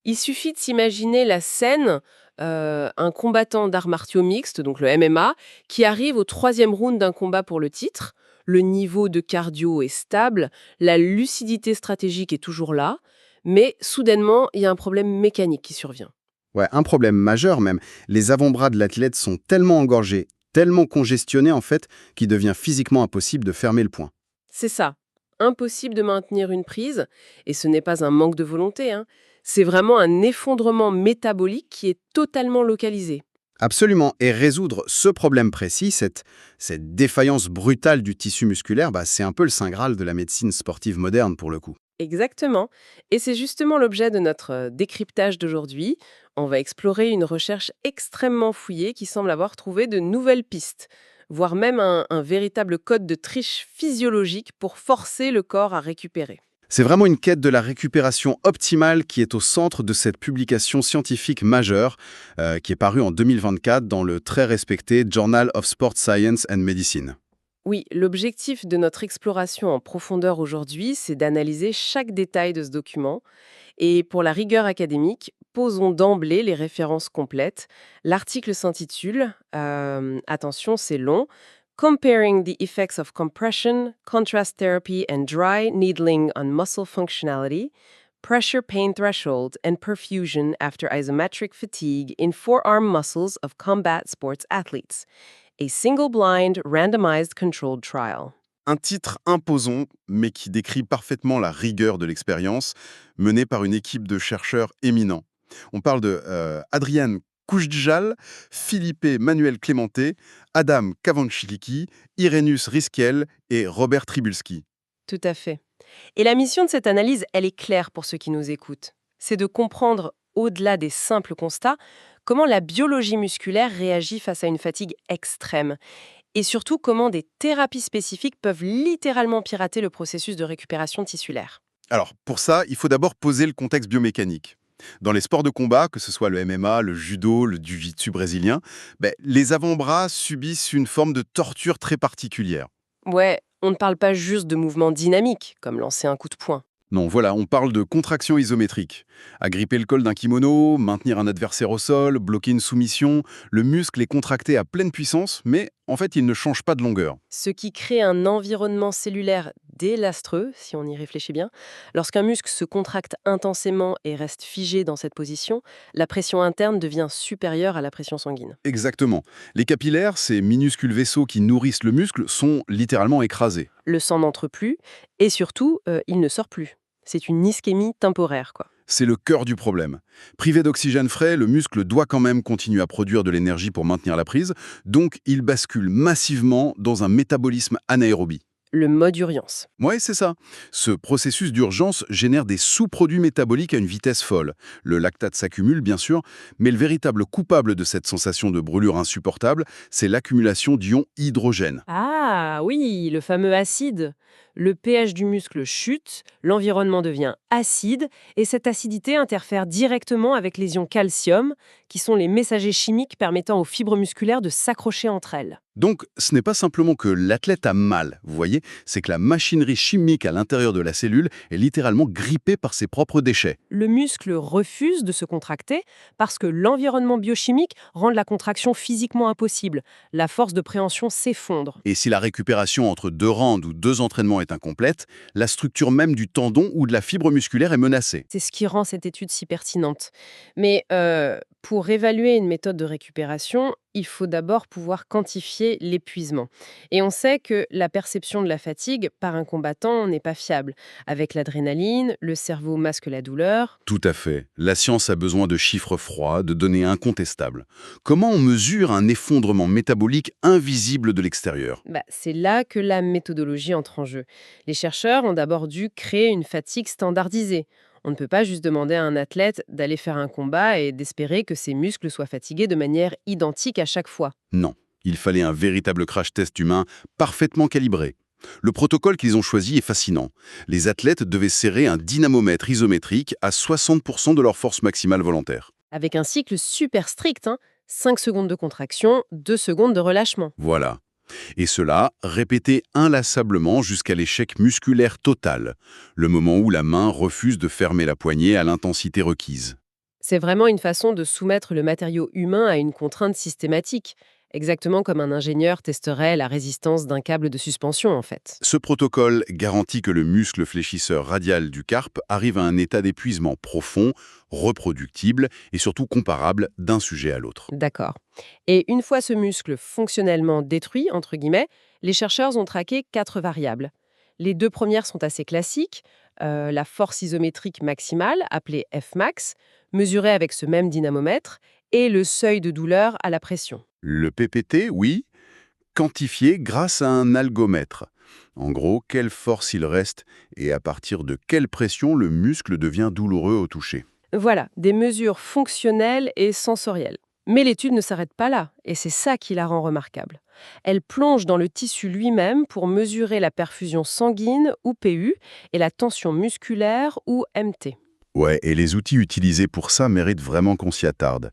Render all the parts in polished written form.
Il suffit de s'imaginer la scène, un combattant d'arts martiaux mixtes, donc le MMA, qui arrive au troisième round d'un combat pour le titre. Le niveau de cardio est stable, la lucidité stratégique est toujours là, mais soudainement, il y a un problème mécanique qui survient. Ouais, un problème majeur même. Les avant-bras de l'athlète sont tellement engorgés, tellement congestionnés en fait, qu'il devient physiquement impossible de fermer le poing. C'est ça. Impossible de maintenir une prise, et ce n'est pas un manque de volonté, hein. C'est vraiment un effondrement métabolique qui est totalement localisé. Absolument. Et résoudre ce problème précis, cette défaillance brutale du tissu musculaire, c'est un peu le saint graal de la médecine sportive moderne pour le coup. Exactement. Et c'est justement l'objet de notre décryptage d'aujourd'hui. On va explorer une recherche extrêmement fouillée qui semble avoir trouvé de nouvelles pistes, voire même un véritable code de triche physiologique pour forcer le corps à récupérer. C'est vraiment une quête de la récupération optimale qui est au centre de cette publication scientifique majeure qui est parue en 2024 dans le très respecté Journal of Sport Science and Medicine. Oui, l'objectif de notre exploration en profondeur aujourd'hui, c'est d'analyser chaque détail de ce document. Et pour la rigueur académique, posons d'emblée les références complètes. L'article s'intitule, attention c'est long, Comparing the effects of compression, contrast therapy and dry needling on muscle functionality, pressure pain threshold and perfusion after isometric fatigue in forearm muscles of combat sports athletes. A single-blind, randomized controlled trial. Un titre imposant, mais qui décrit parfaitement la rigueur de l'expérience menée par une équipe de chercheurs éminents. On parle de Adrian Koujdzal, Felipe Manuel Clemente, Adam Kavanchliki, Irenus Riskiel et Robert Tribulski. Tout à fait. Et la mission de cette analyse, elle est claire pour ceux qui nous écoutent. C'est de comprendre, au-delà des simples constats, comment la biologie musculaire réagit face à une fatigue extrême. Et surtout, comment des thérapies spécifiques peuvent littéralement pirater le processus de récupération tissulaire. Alors, pour ça, il faut d'abord poser le contexte biomécanique. Dans les sports de combat, que ce soit le MMA, le judo, le jiu-jitsu brésilien, les avant-bras subissent une forme de torture très particulière. Ouais, on ne parle pas juste de mouvements dynamiques, comme lancer un coup de poing. Non, voilà, on parle de contraction isométrique. Agripper le col d'un kimono, maintenir un adversaire au sol, bloquer une soumission, le muscle est contracté à pleine puissance, mais en fait, il ne change pas de longueur. Ce qui crée un environnement cellulaire délastreux, si on y réfléchit bien. Lorsqu'un muscle se contracte intensément et reste figé dans cette position, la pression interne devient supérieure à la pression sanguine. Exactement. Les capillaires, ces minuscules vaisseaux qui nourrissent le muscle, sont littéralement écrasés. Le sang n'entre plus et surtout, il ne sort plus. C'est une ischémie temporaire, quoi. C'est le cœur du problème. Privé d'oxygène frais, le muscle doit quand même continuer à produire de l'énergie pour maintenir la prise, donc il bascule massivement dans un métabolisme anaérobie. Le mode urgence. Ouais, c'est ça. Ce processus d'urgence génère des sous-produits métaboliques à une vitesse folle. Le lactate s'accumule, bien sûr, mais le véritable coupable de cette sensation de brûlure insupportable, c'est l'accumulation d'ions hydrogène. Ah oui, le fameux acide. Le pH du muscle chute, l'environnement devient acide et cette acidité interfère directement avec les ions calcium, qui sont les messagers chimiques permettant aux fibres musculaires de s'accrocher entre elles. Donc, ce n'est pas simplement que l'athlète a mal, vous voyez, c'est que la machinerie chimique à l'intérieur de la cellule est littéralement grippée par ses propres déchets. Le muscle refuse de se contracter parce que l'environnement biochimique rend la contraction physiquement impossible. La force de préhension s'effondre. Et si la récupération entre deux rounds ou deux entraînements est incomplète, la structure même du tendon ou de la fibre musculaire est menacée. C'est ce qui rend cette étude si pertinente. Mais pour évaluer une méthode de récupération, il faut d'abord pouvoir quantifier l'épuisement. Et on sait que la perception de la fatigue par un combattant n'est pas fiable. Avec l'adrénaline, le cerveau masque la douleur. Tout à fait. La science a besoin de chiffres froids, de données incontestables. Comment on mesure un effondrement métabolique invisible de l'extérieur? C'est là que la méthodologie entre en jeu. Les chercheurs ont d'abord dû créer une fatigue standardisée. On ne peut pas juste demander à un athlète d'aller faire un combat et d'espérer que ses muscles soient fatigués de manière identique à chaque fois. Non. Il fallait un véritable crash test humain parfaitement calibré. Le protocole qu'ils ont choisi est fascinant. Les athlètes devaient serrer un dynamomètre isométrique à 60% de leur force maximale volontaire. Avec un cycle super strict, 5 secondes de contraction, 2 secondes de relâchement. Voilà. Et cela répété inlassablement jusqu'à l'échec musculaire total, le moment où la main refuse de fermer la poignée à l'intensité requise. C'est vraiment une façon de soumettre le matériau humain à une contrainte systématique, exactement comme un ingénieur testerait la résistance d'un câble de suspension en fait. Ce protocole garantit que le muscle fléchisseur radial du carpe arrive à un état d'épuisement profond, reproductible et surtout comparable d'un sujet à l'autre. D'accord. Et une fois ce muscle fonctionnellement détruit, entre guillemets, les chercheurs ont traqué 4 variables. Les 2 premières sont assez classiques. La force isométrique maximale, appelée Fmax, mesurée avec ce même dynamomètre, et le seuil de douleur à la pression. Le PPT, oui, quantifié grâce à un algomètre. En gros, quelle force il reste et à partir de quelle pression le muscle devient douloureux au toucher. Voilà, des mesures fonctionnelles et sensorielles. Mais l'étude ne s'arrête pas là, et c'est ça qui la rend remarquable. Elle plonge dans le tissu lui-même pour mesurer la perfusion sanguine, ou PU, et la tension musculaire, ou MT. Ouais, et les outils utilisés pour ça méritent vraiment qu'on s'y attarde.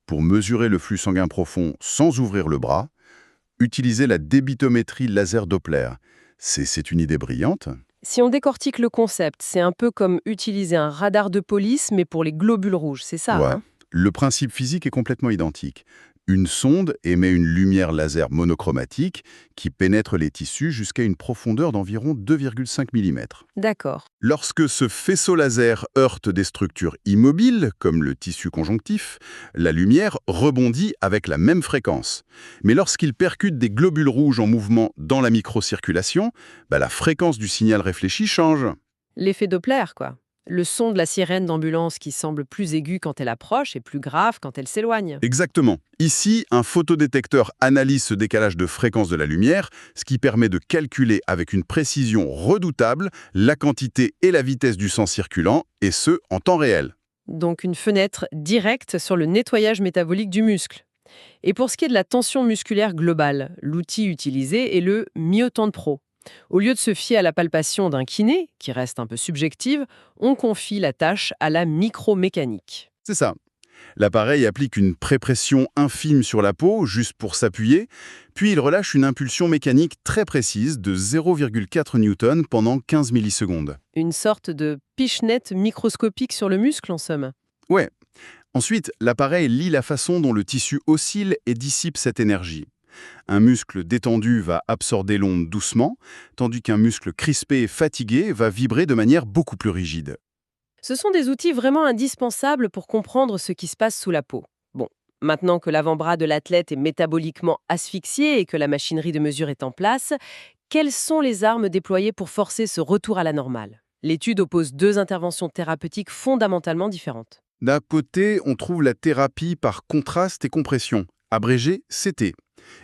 Pour mesurer le flux sanguin profond sans ouvrir le bras, utiliser la débitométrie laser Doppler. C'est une idée brillante. Si on décortique le concept, c'est un peu comme utiliser un radar de police, mais pour les globules rouges, c'est ça, Ouais. hein? Le principe physique est complètement identique. Une sonde émet une lumière laser monochromatique qui pénètre les tissus jusqu'à une profondeur d'environ 2,5 mm. D'accord. Lorsque ce faisceau laser heurte des structures immobiles, comme le tissu conjonctif, la lumière rebondit avec la même fréquence. Mais lorsqu'il percute des globules rouges en mouvement dans la microcirculation, la fréquence du signal réfléchi change. L'effet Doppler, quoi. Le son de la sirène d'ambulance qui semble plus aigu quand elle approche et plus grave quand elle s'éloigne. Exactement. Ici, un photodétecteur analyse ce décalage de fréquence de la lumière, ce qui permet de calculer avec une précision redoutable la quantité et la vitesse du sang circulant, et ce, en temps réel. Donc une fenêtre directe sur le nettoyage métabolique du muscle. Et pour ce qui est de la tension musculaire globale, l'outil utilisé est le Myotent Pro. Au lieu de se fier à la palpation d'un kiné, qui reste un peu subjective, on confie la tâche à la micromécanique. C'est ça. L'appareil applique une prépression infime sur la peau, juste pour s'appuyer, puis il relâche une impulsion mécanique très précise de 0,4 newton pendant 15 millisecondes. Une sorte de pichenette microscopique sur le muscle, en somme. Ouais. Ensuite, l'appareil lit la façon dont le tissu oscille et dissipe cette énergie. Un muscle détendu va absorber l'onde doucement, tandis qu'un muscle crispé et fatigué va vibrer de manière beaucoup plus rigide. Ce sont des outils vraiment indispensables pour comprendre ce qui se passe sous la peau. Bon, maintenant que l'avant-bras de l'athlète est métaboliquement asphyxié et que la machinerie de mesure est en place, quelles sont les armes déployées pour forcer ce retour à la normale? L'étude oppose 2 interventions thérapeutiques fondamentalement différentes. D'un côté, on trouve la thérapie par contraste et compression, abrégée CT.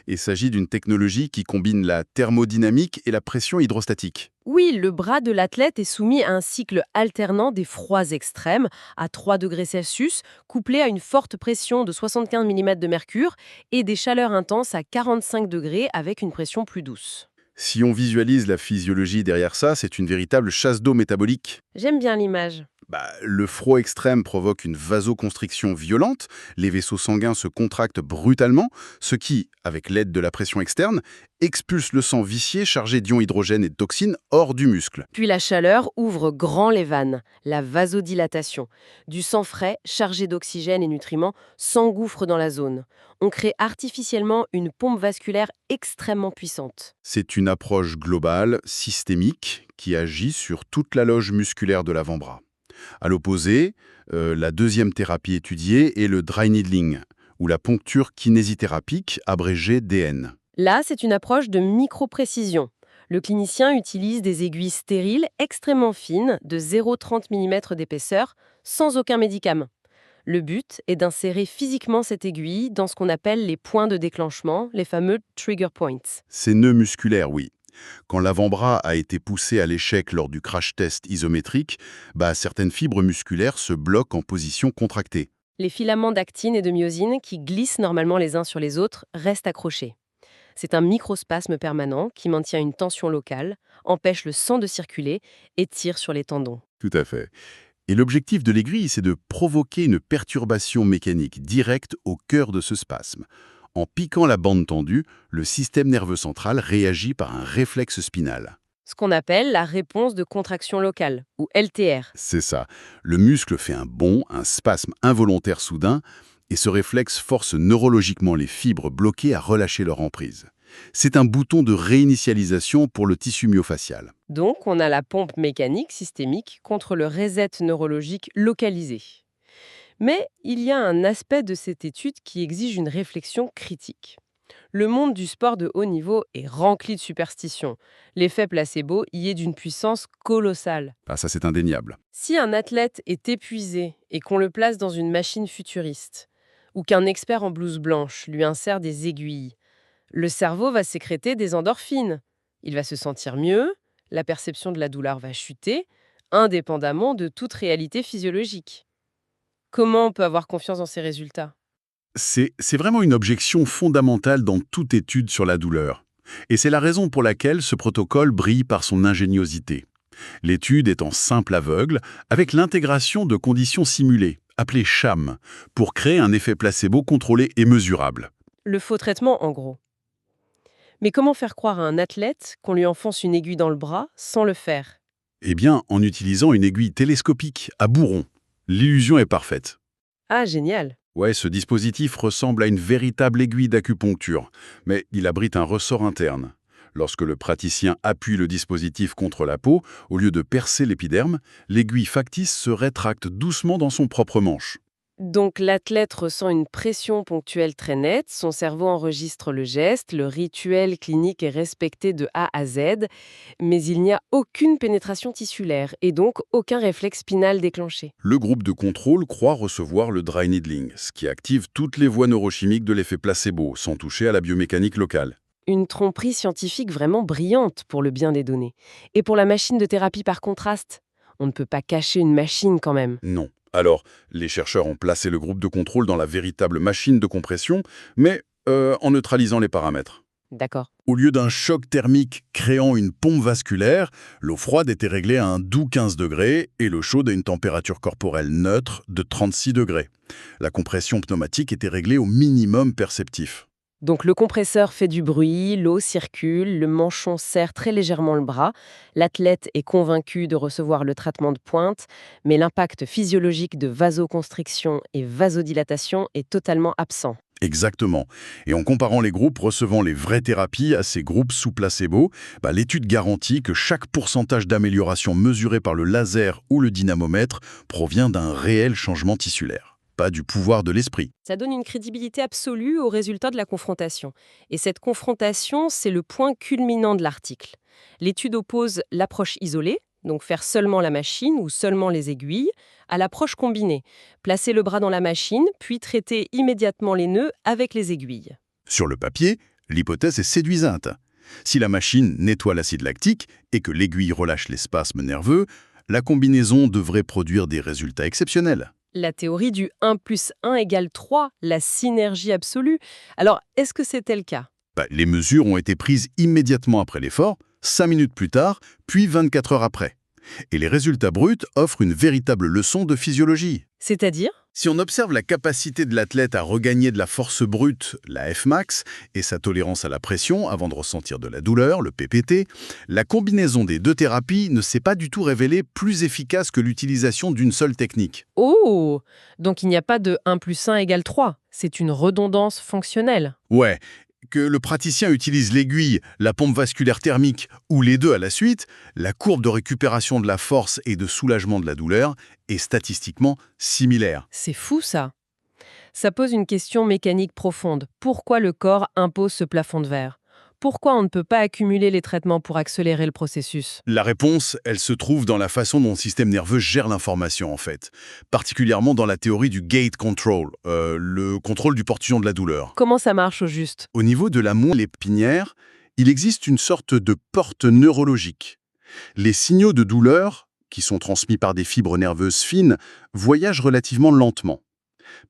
Il s'agit d'une technologie qui combine la thermodynamique et la pression hydrostatique. Oui, le bras de l'athlète est soumis à un cycle alternant des froids extrêmes à 3 degrés Celsius, couplé à une forte pression de 75 mm de mercure et des chaleurs intenses à 45 degrés avec une pression plus douce. Si on visualise la physiologie derrière ça, c'est une véritable chasse d'eau métabolique. J'aime bien l'image. Le froid extrême provoque une vasoconstriction violente, les vaisseaux sanguins se contractent brutalement, ce qui, avec l'aide de la pression externe, expulse le sang vicié chargé d'ions hydrogène et de toxines hors du muscle. Puis la chaleur ouvre grand les vannes, la vasodilatation. Du sang frais, chargé d'oxygène et nutriments, s'engouffre dans la zone. On crée artificiellement une pompe vasculaire extrêmement puissante. C'est une approche globale, systémique, qui agit sur toute la loge musculaire de l'avant-bras. À l'opposé, la deuxième thérapie étudiée est le dry needling, ou la poncture kinésithérapique, abrégée DN. Là, c'est une approche de micro-précision. Le clinicien utilise des aiguilles stériles extrêmement fines, de 0,30 mm d'épaisseur, sans aucun médicament. Le but est d'insérer physiquement cette aiguille dans ce qu'on appelle les points de déclenchement, les fameux trigger points. Ces nœuds musculaires, oui. Quand l'avant-bras a été poussé à l'échec lors du crash test isométrique, certaines fibres musculaires se bloquent en position contractée. Les filaments d'actine et de myosine, qui glissent normalement les uns sur les autres, restent accrochés. C'est un microspasme permanent qui maintient une tension locale, empêche le sang de circuler et tire sur les tendons. Tout à fait. Et l'objectif de l'aiguille, c'est de provoquer une perturbation mécanique directe au cœur de ce spasme. En piquant la bande tendue, le système nerveux central réagit par un réflexe spinal. Ce qu'on appelle la réponse de contraction locale, ou LTR. C'est ça. Le muscle fait un bond, un spasme involontaire soudain, et ce réflexe force neurologiquement les fibres bloquées à relâcher leur emprise. C'est un bouton de réinitialisation pour le tissu myofacial. Donc, on a la pompe mécanique systémique contre le reset neurologique localisé. Mais il y a un aspect de cette étude qui exige une réflexion critique. Le monde du sport de haut niveau est rempli de superstitions. L'effet placebo y est d'une puissance colossale. Ah, ça c'est indéniable. Si un athlète est épuisé et qu'on le place dans une machine futuriste, ou qu'un expert en blouse blanche lui insère des aiguilles, le cerveau va sécréter des endorphines. Il va se sentir mieux, la perception de la douleur va chuter, indépendamment de toute réalité physiologique. Comment on peut avoir confiance dans ces résultats? C'est vraiment une objection fondamentale dans toute étude sur la douleur. Et c'est la raison pour laquelle ce protocole brille par son ingéniosité. L'étude est en simple aveugle, avec l'intégration de conditions simulées, appelées sham, pour créer un effet placebo contrôlé et mesurable. Le faux traitement, en gros. Mais comment faire croire à un athlète qu'on lui enfonce une aiguille dans le bras sans le faire? Eh bien, en utilisant une aiguille télescopique à bourron. L'illusion est parfaite. Ah, génial! Ouais, ce dispositif ressemble à une véritable aiguille d'acupuncture, mais il abrite un ressort interne. Lorsque le praticien appuie le dispositif contre la peau, au lieu de percer l'épiderme, l'aiguille factice se rétracte doucement dans son propre manche. Donc l'athlète ressent une pression ponctuelle très nette, son cerveau enregistre le geste, le rituel clinique est respecté de A à Z, mais il n'y a aucune pénétration tissulaire et donc aucun réflexe spinal déclenché. Le groupe de contrôle croit recevoir le dry needling, ce qui active toutes les voies neurochimiques de l'effet placebo, sans toucher à la biomécanique locale. Une tromperie scientifique vraiment brillante pour le bien des données. Et pour la machine de thérapie par contraste, on ne peut pas cacher une machine quand même. Non. Alors, les chercheurs ont placé le groupe de contrôle dans la véritable machine de compression, mais en neutralisant les paramètres. D'accord. Au lieu d'un choc thermique créant une pompe vasculaire, l'eau froide était réglée à un doux 15 degrés et l'eau chaude à une température corporelle neutre de 36 degrés. La compression pneumatique était réglée au minimum perceptif. Donc le compresseur fait du bruit, l'eau circule, le manchon serre très légèrement le bras, l'athlète est convaincu de recevoir le traitement de pointe, mais l'impact physiologique de vasoconstriction et vasodilatation est totalement absent. Exactement. Et en comparant les groupes recevant les vraies thérapies à ces groupes sous placebo, l'étude garantit que chaque pourcentage d'amélioration mesuré par le laser ou le dynamomètre provient d'un réel changement tissulaire, pas du pouvoir de l'esprit. Ça donne une crédibilité absolue au résultat de la confrontation. Et cette confrontation, c'est le point culminant de l'article. L'étude oppose l'approche isolée, donc faire seulement la machine ou seulement les aiguilles, à l'approche combinée, placer le bras dans la machine, puis traiter immédiatement les nœuds avec les aiguilles. Sur le papier, l'hypothèse est séduisante. Si la machine nettoie l'acide lactique et que l'aiguille relâche les spasmes nerveux, la combinaison devrait produire des résultats exceptionnels. La théorie du 1 plus 1 égale 3, la synergie absolue. Alors, est-ce que c'était le cas? Les mesures ont été prises immédiatement après l'effort, 5 minutes plus tard, puis 24 heures après. Et les résultats bruts offrent une véritable leçon de physiologie. C'est-à-dire? Si on observe la capacité de l'athlète à regagner de la force brute, la Fmax, et sa tolérance à la pression avant de ressentir de la douleur, le PPT, la combinaison des deux thérapies ne s'est pas du tout révélée plus efficace que l'utilisation d'une seule technique. Oh! Donc il n'y a pas de 1 plus 1 égale 3. C'est une redondance fonctionnelle. Ouais, que le praticien utilise l'aiguille, la pompe vasculaire thermique ou les deux à la suite, la courbe de récupération de la force et de soulagement de la douleur est statistiquement similaire. C'est fou ça. Ça pose une question mécanique profonde. Pourquoi le corps impose ce plafond de verre? Pourquoi on ne peut pas accumuler les traitements pour accélérer le processus? La réponse, elle se trouve dans la façon dont le système nerveux gère l'information en fait, particulièrement dans la théorie du gate control, le contrôle du portillon de la douleur. Comment ça marche au juste? Au niveau de la moelle épinière, il existe une sorte de porte neurologique. Les signaux de douleur, qui sont transmis par des fibres nerveuses fines, voyagent relativement lentement.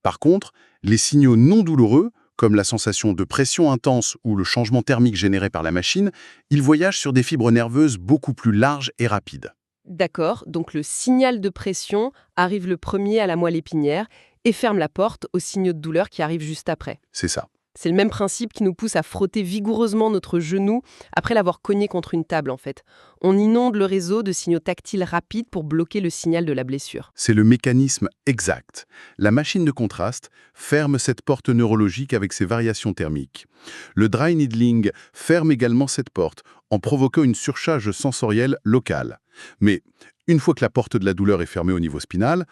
Par contre, les signaux non douloureux, comme la sensation de pression intense ou le changement thermique généré par la machine, ils voyagent sur des fibres nerveuses beaucoup plus larges et rapides. D'accord, donc le signal de pression arrive le premier à la moelle épinière et ferme la porte aux signaux de douleur qui arrivent juste après. C'est ça. C'est le même principe qui nous pousse à frotter vigoureusement notre genou après l'avoir cogné contre une table, en fait. On inonde le réseau de signaux tactiles rapides pour bloquer le signal de la blessure. C'est le mécanisme exact. La machine de contraste ferme cette porte neurologique avec ses variations thermiques. Le dry needling ferme également cette porte en provoquant une surcharge sensorielle locale. Mais une fois que la porte de la douleur est fermée au niveau spinal,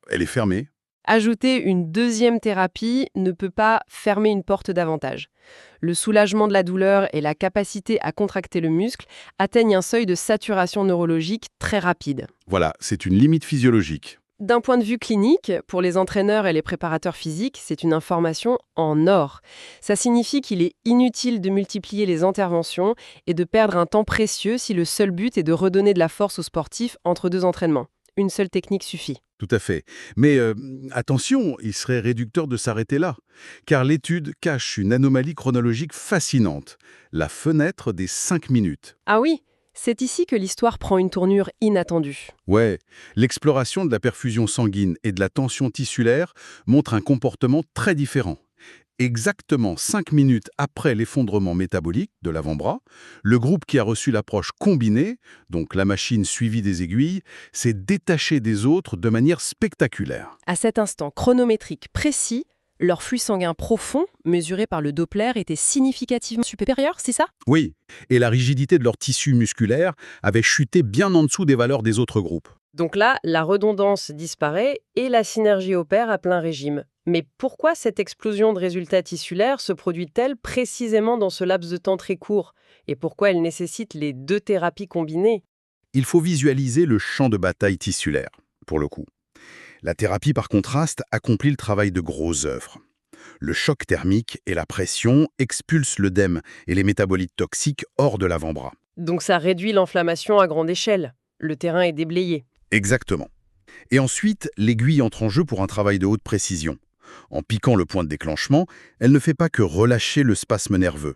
elle est fermée. Ajouter une deuxième thérapie ne peut pas fermer une porte davantage. Le soulagement de la douleur et la capacité à contracter le muscle atteignent un seuil de saturation neurologique très rapide. Voilà, c'est une limite physiologique. D'un point de vue clinique, pour les entraîneurs et les préparateurs physiques, c'est une information en or. Ça signifie qu'il est inutile de multiplier les interventions et de perdre un temps précieux si le seul but est de redonner de la force aux sportifs entre deux entraînements. Une seule technique suffit. Tout à fait. Mais attention, il serait réducteur de s'arrêter là, car l'étude cache une anomalie chronologique fascinante, la fenêtre des 5 minutes. Ah oui, c'est ici que l'histoire prend une tournure inattendue. Ouais, l'exploration de la perfusion sanguine et de la tension tissulaire montre un comportement très différent. Exactement 5 minutes après l'effondrement métabolique de l'avant-bras, le groupe qui a reçu l'approche combinée, donc la machine suivie des aiguilles, s'est détaché des autres de manière spectaculaire. À cet instant chronométrique précis, leur flux sanguin profond, mesuré par le Doppler, était significativement supérieur, c'est ça? Oui, et la rigidité de leur tissu musculaire avait chuté bien en dessous des valeurs des autres groupes. Donc là, la redondance disparaît et la synergie opère à plein régime. Mais pourquoi cette explosion de résultats tissulaires se produit-elle précisément dans ce laps de temps très court? Et pourquoi elle nécessite les deux thérapies combinées? Il faut visualiser le champ de bataille tissulaire, pour le coup. La thérapie, par contraste, accomplit le travail de grosses œuvres. Le choc thermique et la pression expulsent l'œdème et les métabolites toxiques hors de l'avant-bras. Donc ça réduit l'inflammation à grande échelle. Le terrain est déblayé. Exactement. Et ensuite, l'aiguille entre en jeu pour un travail de haute précision. En piquant le point de déclenchement, elle ne fait pas que relâcher le spasme nerveux.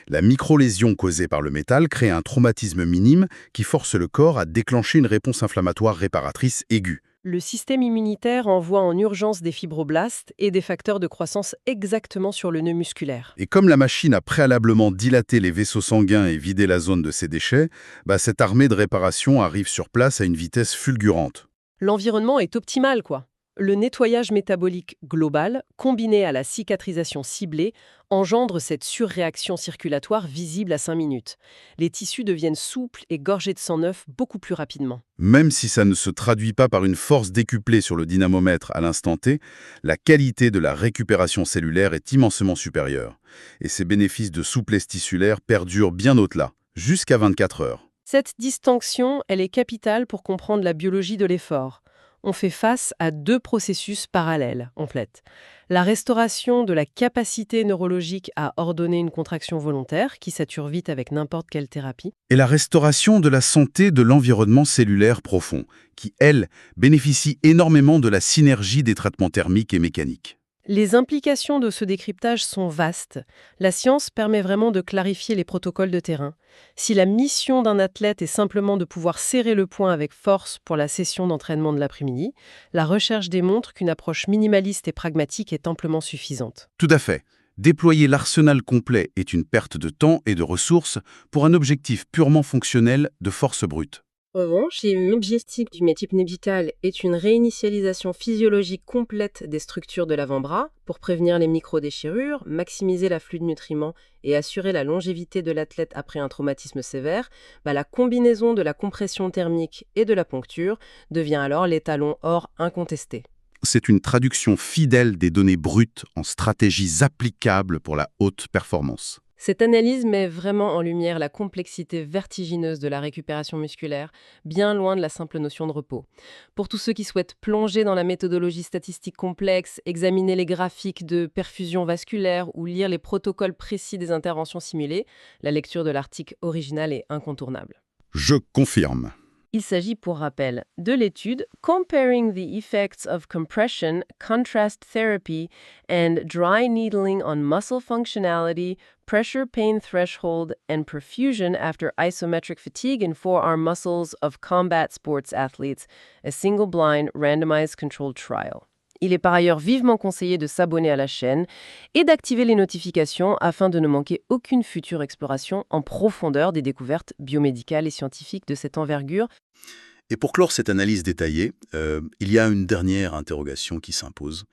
La microlésion causée par le métal crée un traumatisme minime qui force le corps à déclencher une réponse inflammatoire réparatrice aiguë. Le système immunitaire envoie en urgence des fibroblastes et des facteurs de croissance exactement sur le nœud musculaire. Et comme la machine a préalablement dilaté les vaisseaux sanguins et vidé la zone de ses déchets, cette armée de réparation arrive sur place à une vitesse fulgurante. L'environnement est optimal, quoi. Le nettoyage métabolique global, combiné à la cicatrisation ciblée, engendre cette surréaction circulatoire visible à 5 minutes. Les tissus deviennent souples et gorgés de sang neuf beaucoup plus rapidement. Même si ça ne se traduit pas par une force décuplée sur le dynamomètre à l'instant T, la qualité de la récupération cellulaire est immensément supérieure. Et ces bénéfices de souplesse tissulaire perdurent bien au-delà, jusqu'à 24 heures. Cette distinction, elle est capitale pour comprendre la biologie de l'effort. On fait face à deux processus parallèles, en fait. La restauration de la capacité neurologique à ordonner une contraction volontaire, qui sature vite avec n'importe quelle thérapie. Et la restauration de la santé de l'environnement cellulaire profond, qui, elle, bénéficie énormément de la synergie des traitements thermiques et mécaniques. Les implications de ce décryptage sont vastes. La science permet vraiment de clarifier les protocoles de terrain. Si la mission d'un athlète est simplement de pouvoir serrer le poing avec force pour la session d'entraînement de l'après-midi, la recherche démontre qu'une approche minimaliste et pragmatique est amplement suffisante. Tout à fait. Déployer l'arsenal complet est une perte de temps et de ressources pour un objectif purement fonctionnel de force brute. En revanche, si l'objectif du type médical est une réinitialisation physiologique complète des structures de l'avant-bras pour prévenir les microdéchirures, maximiser l'afflux de nutriments et assurer la longévité de l'athlète après un traumatisme sévère, la combinaison de la compression thermique et de la poncture devient alors l'étalon or incontesté. C'est une traduction fidèle des données brutes en stratégies applicables pour la haute performance. Cette analyse met vraiment en lumière la complexité vertigineuse de la récupération musculaire, bien loin de la simple notion de repos. Pour tous ceux qui souhaitent plonger dans la méthodologie statistique complexe, examiner les graphiques de perfusion vasculaire ou lire les protocoles précis des interventions simulées, la lecture de l'article original est incontournable. Je confirme. Il s'agit, pour rappel, de l'étude Comparing the Effects of Compression, Contrast Therapy and Dry Needling on Muscle Functionality, Pressure Pain Threshold and Perfusion after Isometric Fatigue in Forearm Muscles of Combat Sports Athletes, a Single-Blind Randomized Controlled Trial. Il est par ailleurs vivement conseillé de s'abonner à la chaîne et d'activer les notifications afin de ne manquer aucune future exploration en profondeur des découvertes biomédicales et scientifiques de cette envergure. Et pour clore cette analyse détaillée, il y a une dernière interrogation qui s'impose.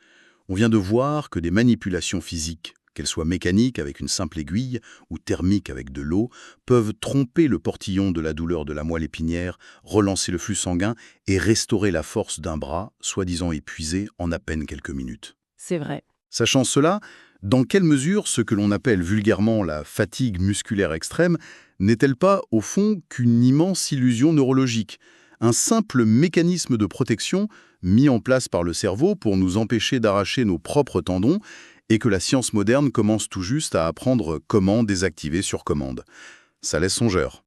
On vient de voir que des manipulations physiques, qu'elles soient mécaniques avec une simple aiguille ou thermiques avec de l'eau, peuvent tromper le portillon de la douleur de la moelle épinière, relancer le flux sanguin et restaurer la force d'un bras, soi-disant épuisé en à peine quelques minutes. C'est vrai. Sachant cela, dans quelle mesure ce que l'on appelle vulgairement la fatigue musculaire extrême n'est-elle pas, au fond, qu'une immense illusion neurologique, un simple mécanisme de protection mis en place par le cerveau pour nous empêcher d'arracher nos propres tendons et que la science moderne commence tout juste à apprendre comment désactiver sur commande. Ça laisse songeur.